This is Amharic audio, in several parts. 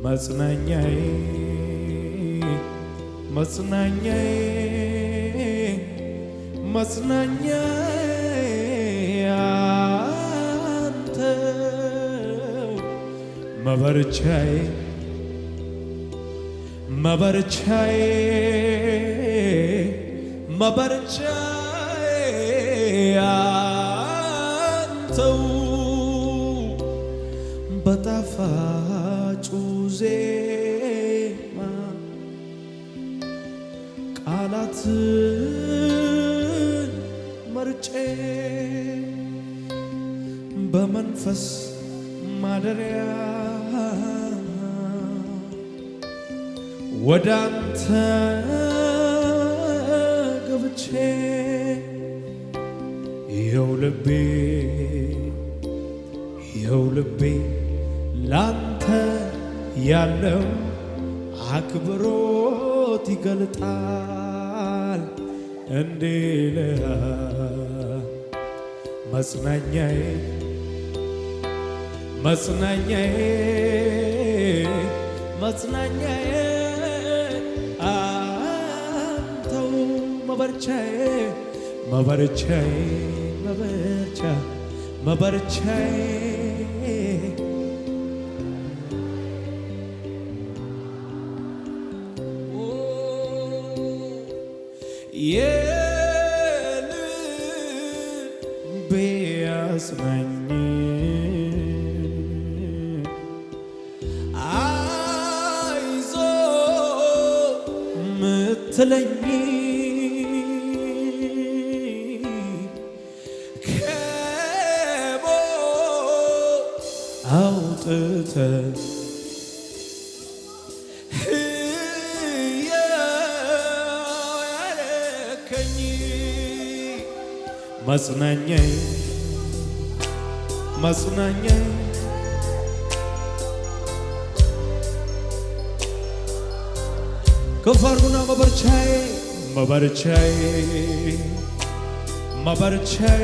መጽናኛዬ መጽናኛዬ መጽናኛዬ አንተ መበርቻዬ መበርቻዬ መበርቻዬ አንተው በጣፋጩ ዜማ ቃላትን መርጬ በመንፈስ ማደሪያ ወደ አንተ ገብቼ ይኸው ልቤ ላንተ ያለው አክብሮት ይገልጣል እንዴለ መጽናኛዬ መጽናኛዬ መጽናኛዬ አንተው መበርቻዬ መበርቻዬ መበርቻዬ የልቤ አጽናኝ አይዞህ ምትለኝ ከሞት አውጥተህ መጽናኛዬ መጽናኛዬ ከፍ አድርጉና መበርቻዬ መበርቻዬ መበርቻዬ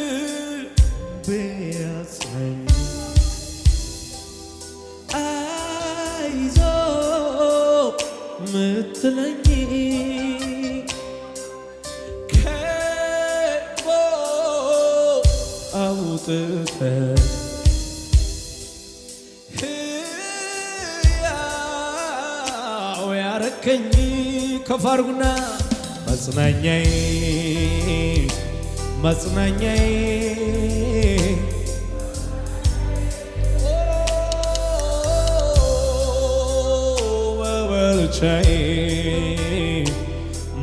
የልቤ አጽናኝ ምትለኝ ከሞት አውጥተህ ሕያው ያረከኝ ከፍ አድርጉና መጽናኛዬ መጽናኛዬ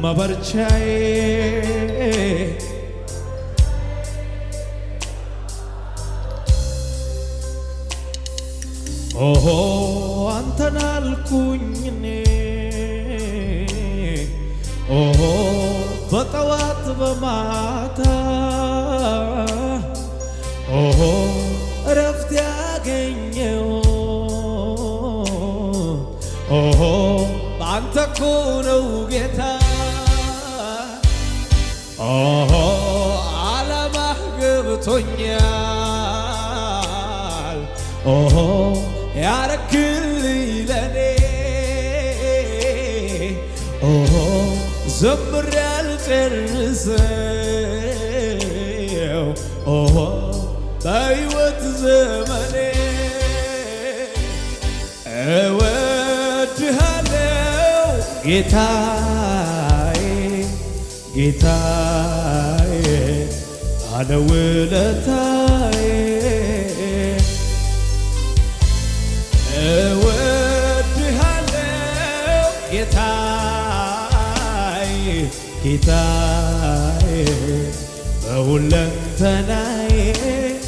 መበርቻዬ ኦሆ አንተን አልኩኝ እኔ ኦሆ በጠዋት በማታ ኦሆ እረፍት ያገኘው ኦሆ በአንተ እኮ ነው ጌታ ኦሆ ዓላማህ ገብቶኛል ኦሆ ያረክልኝ ለኔ ኦሆ ዘምሬ አልጨርሰው ኦሆ በሕይወት ዘመኔ እወድሃለው ጌታዬ ጌታዬ ባለውለታዬ እወድሃለው ጌታዬ ጌታዬ በሁለንተናዬ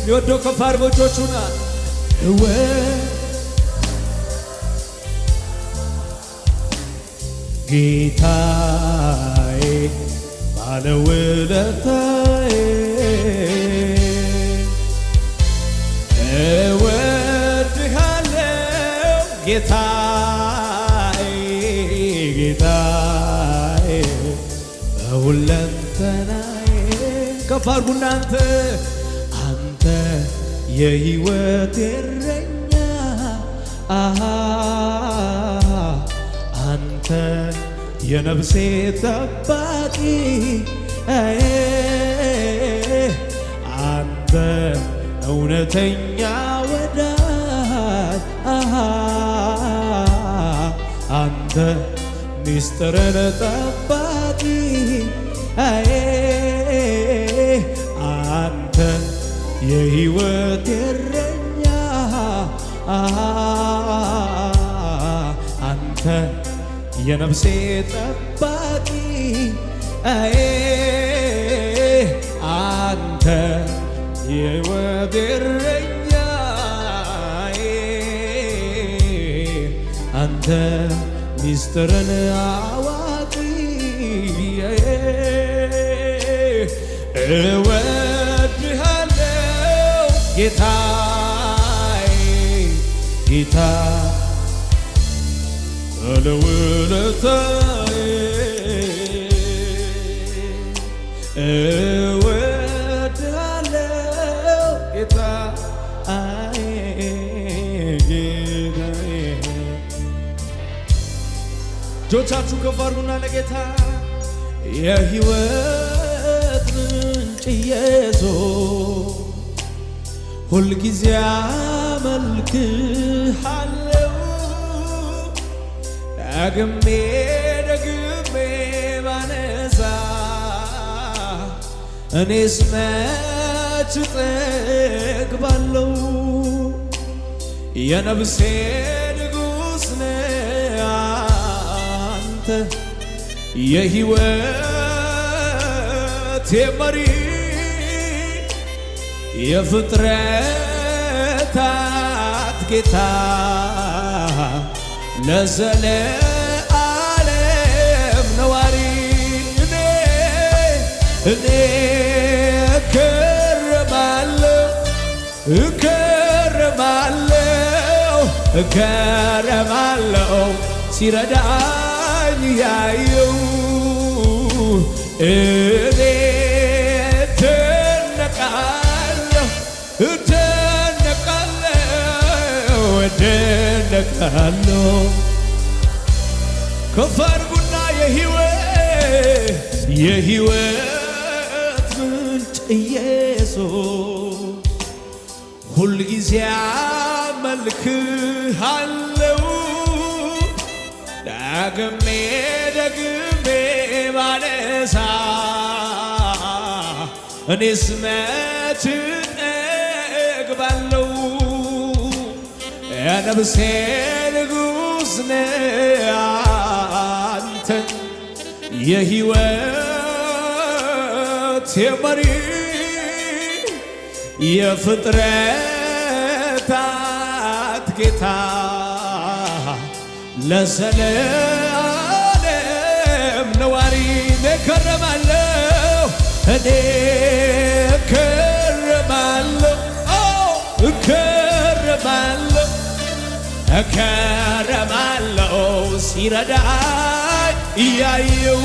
ሊወደው ከፍ አድርጎ እጆቹን ጌታዬ ባለውለታዬ እወድሃለው ጌታዬ ጌታዬ ከፍ አድርጉና አንተ የሕይወቴ እረኛ አንተ የነፍሴ ጠባቂ አንተ እውነተኛ ወዳጅ አንተ ሚስጥርን ጠባቂ አንተ የሕይወቴ እረኛ አንተ የነፍሴ ጠባቂ አንተ የሕይወቴ እረኛ አንተ ሚስጥርን አዋቂ እወድሃለሁ ጌታዬ ጌታ ለውለታዬ እወድሃለሁ ጌታዬ ጌታዬ እጆቻችሁ ከፍ አድርጉና ለጌታ የሕይወት ምንጭ ኢየሱስ ሁልጊዜ አመልክሃለሁ ደግሜ ደግሜ ባነሳ እኔስ መች እጠግባለሁ የነፍሴ ንጉሥ ነህ አንተ የሕይወቴ መሪ የፍጥረታት ጌታ ለዘለዓለም ነዋሪ እኔ እከረማለሁ ሲረዳኝ ያየው እኔ እደነቃለሁ ከፍ አድርጉና የሕይወት ምንጭ ኢየሱስ ሁልጊዜ አመልክሃለሁ ደግሜ ደግሜ ባነሳ እኔስ መች እጠግባለሁ የነፍሴ ንጉሥ ነህ አንተ የሕይወቴ መሪ የፍጥረታት ጌታ ለዘለዓለም ነዋሪ እከረማለሁ እከረማለሁ ሲረዳኝ እያየው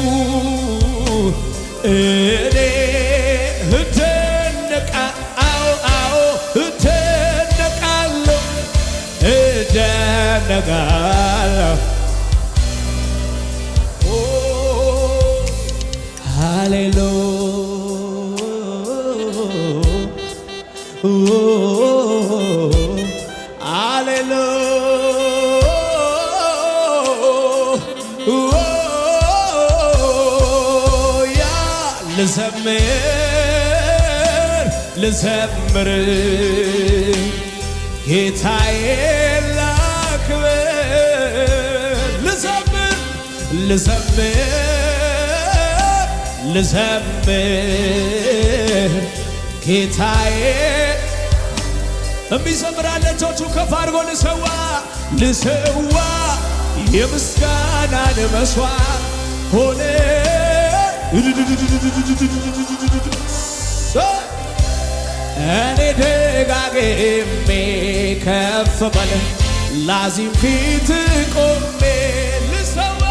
እኔ እደነቃለሁ ሃሌሉያ ልዘምር ጌታዬ ላክብር ልዘምር ጌታዬ የሚዘምር አለ እጆቹ ከፍ አድርጎ ልሰዋ የምስጋናን መሥዋዕት ሆነ እኔ ደጋግሜ ከፍ በል ላዚም ፊት ቆሜ ልሰዋ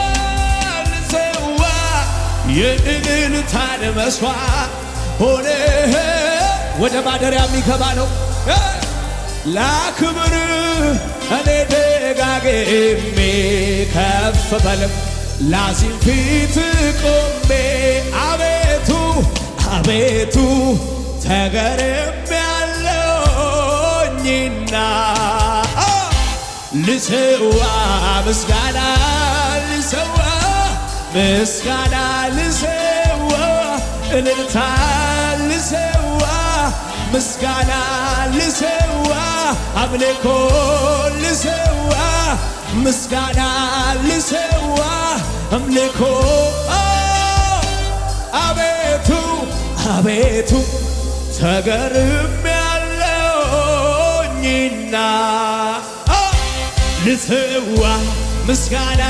የእልልታን መሥዋዕት ሆነ ወደ ማደሪያ የሚገባ ነው። ላክብር እኔ ደጋግሜ ከፍ በልም ላዚም ፊት ቆሜ አቤቱ አቤቱ ተገርሜያለሁኝና ልሰዋ ምስጋና ልሰዋ ምስጋና ልሰዋ እልልታ ልሰዋ ምስጋና ልሰዋ አምልኮ ልሰዋ ምስጋና ልሰዋ አምልኮ አቤቱ አቤቱ ተገርሜያለሁኝና ልሰዋ ምስጋና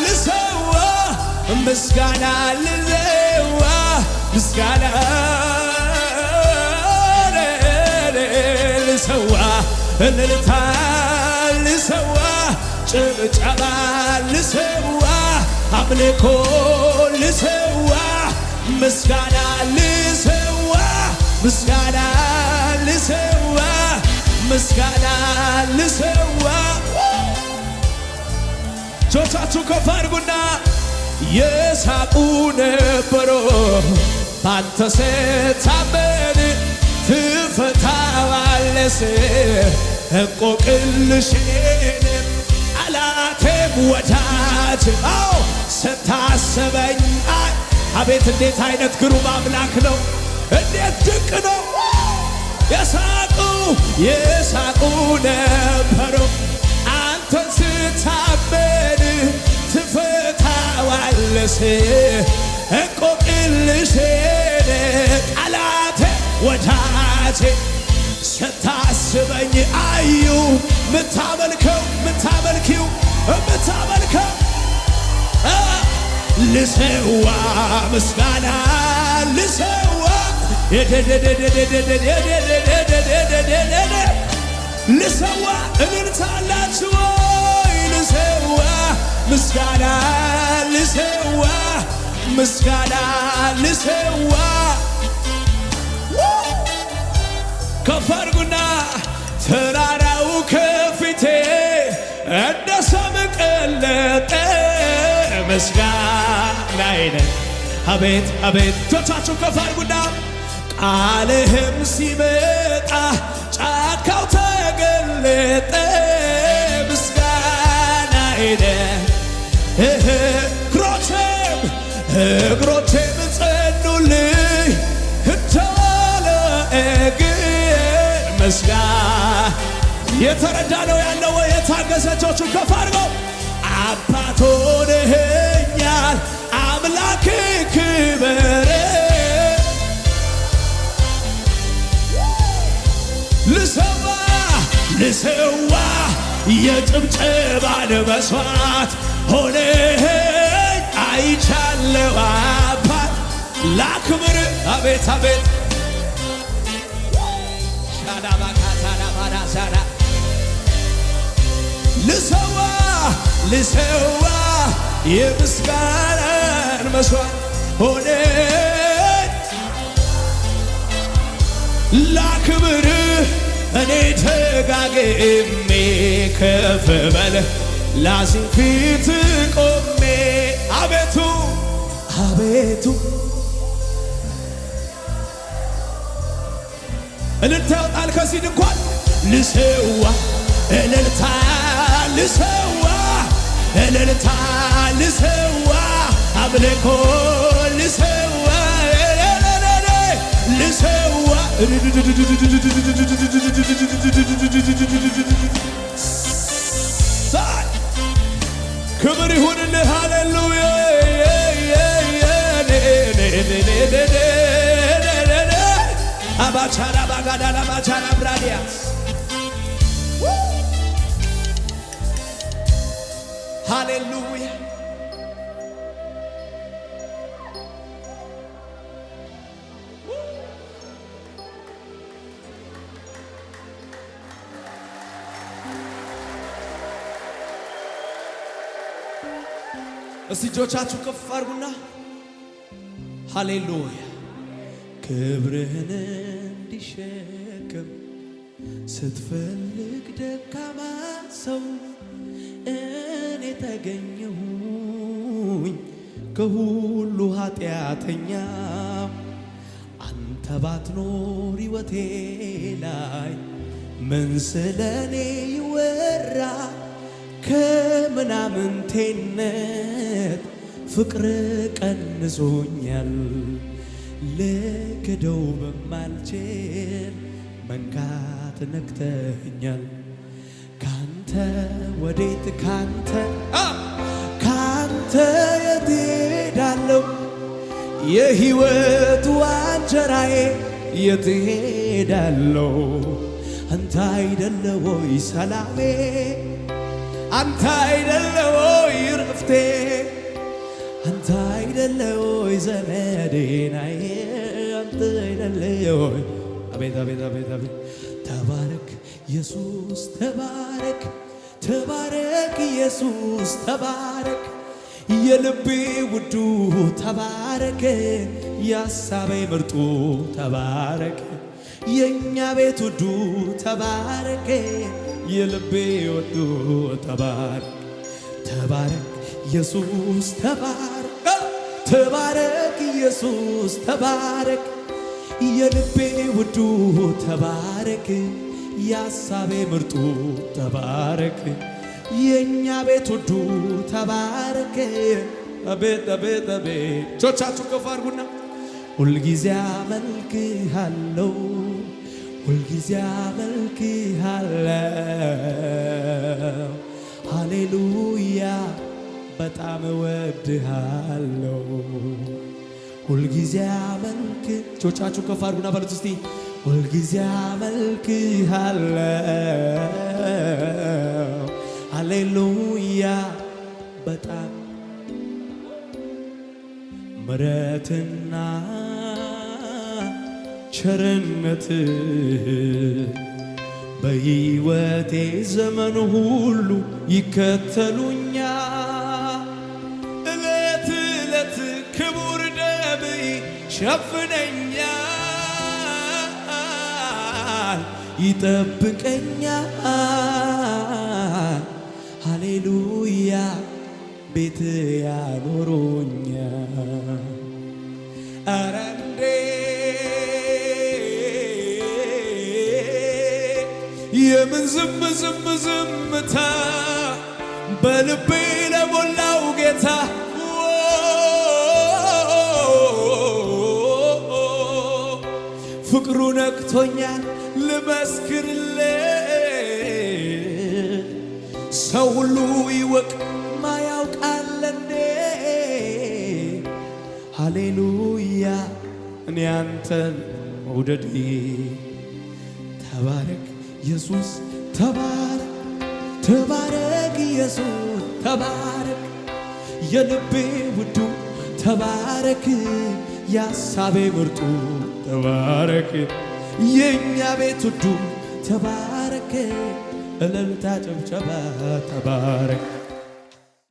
ልሰዋ ምስጋና ልሰዋ ምስጋና ልሰዋ እልልታ ልሰዋ ጭብጨባ ልሰዋ አምልኮ ልሰዋ ምስጋና ልሰዋ ምስጋና ልሰዋ ምስጋና ልሰዋ ጆቻችሁ ከፍ አድርጉና የሳቁ ነበሮ ባንተ ስታመን ትፈታዋለህ እንቆቅልሽንም ጠላቴም ወዳጅ ስታስበኝ አቤት እንዴት አይነት ግሩም አምላክ ነው! እንዴት ድንቅ ነው! የሳቁ ነበሩ አንተን ስታመን ትፈታዋለህ እንቆቅልሽን ጠላቴ ወዳጄ ስታስበኝ አዩ ምታመልከው ልሰዋ ምስጋና ልሰዋ ልሰዋ እልልታላችሁ ልሰዋ ምስጋና ልሰዋ ምስጋና ልሰዋ ከፍ አድርጉና ተራራው ከፊቴ እንደ ሰም ቀለጠ ምስጋናዬን አቤት አቤት እጆቻችሁ ከፍ አድርጉና ቃልህም ሲመጣ ጫካው ተገለጠ ምስጋናዬን እግሮቼም ጸኑልኝ እንተዋለ እግር ምስጋና የተረዳ ነው ያለው ወይ የታገሰ እጆቹን ከፍ አድርገው አባት ሆነኸኛል አምላክ ክብር ልሰዋ የጭብጨባን መስዋዕት ሆነኸኝ አይቻለሁ አባት ላክብር አቤት አቤት ሻዳባካታዳባዳሳዳ ልሰዋ የምስጋናን መስዋዕት ሆነኝ ላክብር እኔ ደጋግሜ ከፍ በል ላዚም ፊት ቆሜ አቤቱ አቤቱ እልልታ ይወጣል ከዚህ ድንኳን ልሰዋ እልልታ ልሰዋ እልልታ ልሰዋ አምልኮ ልሰዋ ልሰዋ ክብር ይሁንልህ ሃሌሉያ አባቻራ ባጋዳላ ባቻራ ብራዲያስ ሃሌሉያ እስቲ እጆቻችሁ ከፍ አድርጉና ሃሌሉያ ክብርህን እንዲሸከም ስትፈልግ ደካማ ሰው እኔ ተገኘሁኝ ከሁሉ ኃጢአተኛ። አንተ ባትኖር ሕይወቴ ላይ ምን ስለኔ ይወራ? ከምናምንቴነት ፍቅር ቀንሶኛል። ልክደው በማልችል መንካት ነክተኛል። ካንተ ወዴት ካንተ የት ሄዳለሁ? የሕይወት እንጀራዬ የት ሄዳለሁ? አንተ አይደለ ወይ ሰላሜ? አንተ አይደለ ወይ ረፍቴ? አንተ አይደለ ወይ ዘመዴናዬ? አንተ አይደለ ወይ? አቤት አቤት አቤት አቤት። ተባረክ ኢየሱስ ተባረክ፣ ተባረክ ኢየሱስ ተባረክ፣ የልቤ ውዱ ተባረክ፣ የሐሳቤ ምርጡ ተባረክ፣ የእኛ ቤት ውዱ ተባረክ፣ የልቤ ውዱ ተባረክ። ተባረክ ኢየሱስ ተባረክ፣ ተባረክ ኢየሱስ ተባረክ፣ የልቤ ውዱ ተባረክ፣ የሐሳቤ ምርጡ ተባረክ፣ የእኛ ቤት ውዱ ተባረክ። አቤት አቤት አቤት። እጆቻችሁ ከፍ አድርጉና ሁልጊዜ አመልክሃለሁ፣ ሁልጊዜ አመልክሃለሁ፣ ሃሌሉያ በጣም እወድሃለሁ። ሁልጊዜ አመልክ። እጆቻችሁ ከፍ አድርጉና በሉት እስቲ ሁልጊዜ አመልክሃለሁ፣ ሃሌሉያ በጣም ምሕረትና ቸርነት በሕይወቴ ዘመን ሁሉ ይከተሉኛል። እለት እለት ክቡር ደም ሸፍነኛል፣ ይጠብቀኛል። ሃሌሉያ ቤት ያኖሮኛል። ኧረ የምን ዝምታ በልቤ ለሞላው ጌታ ፍቅሩ ነክቶኛል ልመስክርለት። ሰው ሁሉ ይወቅ ማያውቃል እንዴ? ሃሌሉያ እኔ አንተን መውደዴ። ተባረክ ኢየሱስ ተባረክ፣ ተባረክ ኢየሱስ ተባረክ፣ የልቤ ውዱ ተባረክ፣ የሐሳቤ ምርጡ ተባረክ፣ የእኛ ቤት ውዱ ተባረክ፣ እልልታ ጭብጨባ ተባረክ።